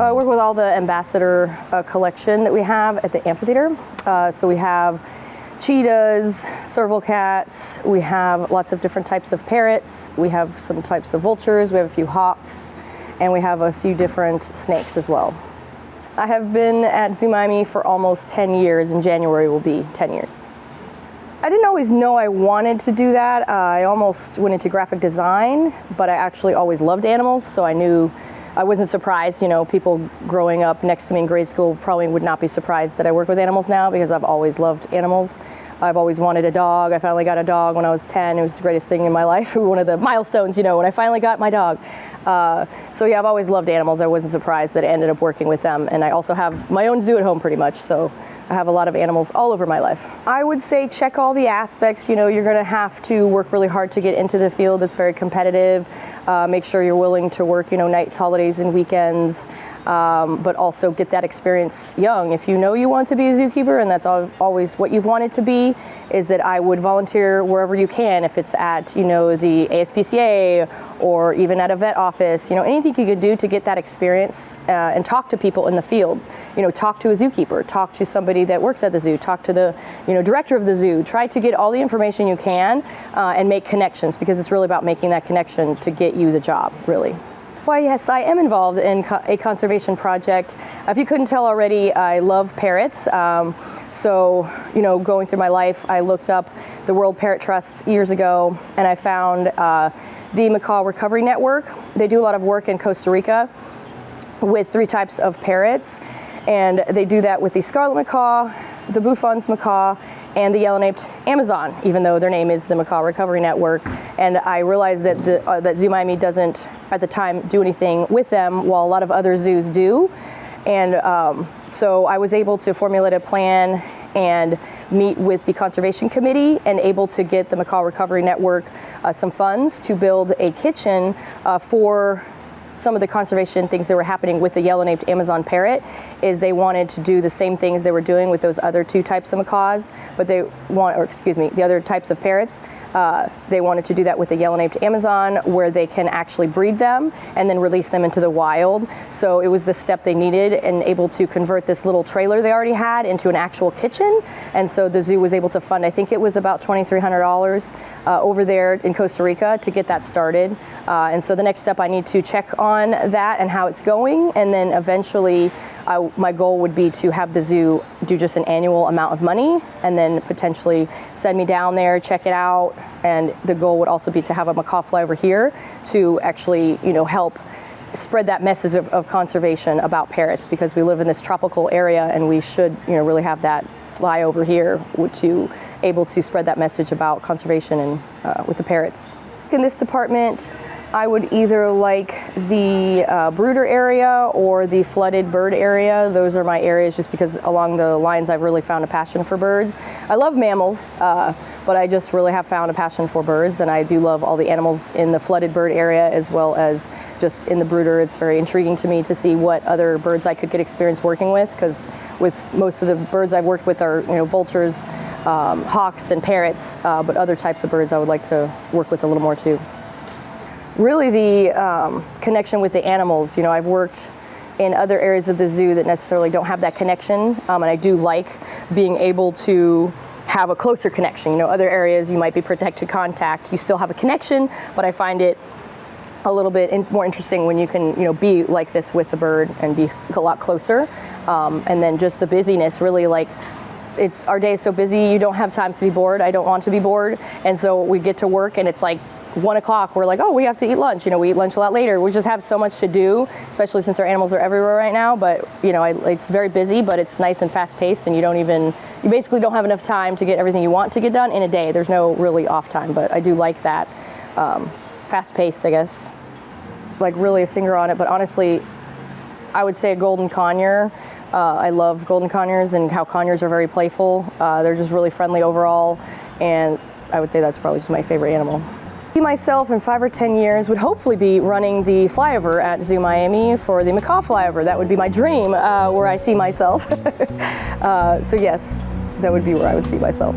I work with all the ambassador collection that we have at the amphitheater. So we have cheetahs, serval cats, we have lots of different types of parrots, we have some types of vultures, we have a few hawks, and we have a few different snakes as well. I have been at Zoo Miami for almost 10 years. In January will be 10 years. I didn't always know I wanted to do that. I almost went into graphic design, but I actually always loved animals, so I knew I wasn't surprised. You know, people growing up next to me in grade school probably would not be surprised that I work with animals now, because I've always loved animals. I've always wanted a dog. I finally got a dog when I was 10. It was the greatest thing in my life. One of the milestones, you know, when I finally got my dog. So yeah, I've always loved animals. I wasn't surprised that I ended up working with them. And I also have my own zoo at home pretty much, so I have a lot of animals all over my life. I would say check all the aspects. You know, you're going to have to work really hard to get into the field. It's very competitive. Make sure you're willing to work, you know, nights, holidays, and weekends, but also get that experience young. If you know you want to be a zookeeper, and that's always what you've wanted to be, is that I would volunteer wherever you can. If it's at, you know, the ASPCA or even at a vet office, you know, anything you could do to get that experience and talk to people in the field. You know, talk to a zookeeper, talk to somebody that works at the zoo, talk to the, you know, director of the zoo. Try to get all the information you can and make connections, because it's really about making that connection to get you the job, really. Well, yes, I am involved in a conservation project. If you couldn't tell already, I love parrots. So, you know, going through my life, I looked up the World Parrot Trust years ago, and I found the Macaw Recovery Network. They do a lot of work in Costa Rica with 3 types of parrots, and they do that with the scarlet macaw, the Buffon's macaw, and the yellow-naped Amazon, even though their name is the Macaw Recovery Network. And I realized that that Zoo Miami doesn't, at the time, do anything with them, while a lot of other zoos do. And so I was able to formulate a plan and meet with the Conservation Committee, and able to get the Macaw Recovery Network some funds to build a kitchen for some of the conservation things that were happening with the yellow-naped Amazon parrot. Is they wanted to do the same things they were doing with those other 2 types of macaws, but the other types of parrots. They wanted to do that with the yellow-naped Amazon, where they can actually breed them and then release them into the wild. So it was the step they needed, and able to convert this little trailer they already had into an actual kitchen. And so the zoo was able to fund, I think it was about $2,300 over there in Costa Rica to get that started. And so the next step, I need to check on that and how it's going, and then eventually my goal would be to have the zoo do just an annual amount of money, and then potentially send me down there, check it out. And the goal would also be to have a macaw flyover here to actually, you know, help spread that message of conservation about parrots, because we live in this tropical area, and we should, you know, really have that flyover here to able to spread that message about conservation and with the parrots. In this department, I would either like the brooder area or the flooded bird area. Those are my areas, just because along the lines I've really found a passion for birds. I love mammals, but I just really have found a passion for birds, and I do love all the animals in the flooded bird area as well as just in the brooder. It's very intriguing to me to see what other birds I could get experience working with, because with most of the birds I've worked with are, you know, vultures, hawks, and parrots, but other types of birds I would like to work with a little more too. Really the connection with the animals. You know, I've worked in other areas of the zoo that necessarily don't have that connection, and I do like being able to have a closer connection. You know, other areas you might be protected contact, you still have a connection, but I find it a little bit more interesting when you can, you know, be like this with the bird and be a lot closer. And then just the busyness, really, like, our day is so busy, you don't have time to be bored. I don't want to be bored, and so we get to work, and it's like 1 o'clock, we're like, oh, we have to eat lunch. You know, we eat lunch a lot later. We just have so much to do, especially since our animals are everywhere right now. But, you know, it's very busy, but it's nice and fast paced, and you basically don't have enough time to get everything you want to get done in a day. There's no really off time, but I do like that fast paced, I guess. Like, really a finger on it, but honestly, I would say a golden conure. I love golden conures and how conures are very playful. They're just really friendly overall, and I would say that's probably just my favorite animal. Myself in 5 or 10 years would hopefully be running the flyover at Zoo Miami for the macaw flyover. That would be my dream, where I see myself. So yes, that would be where I would see myself.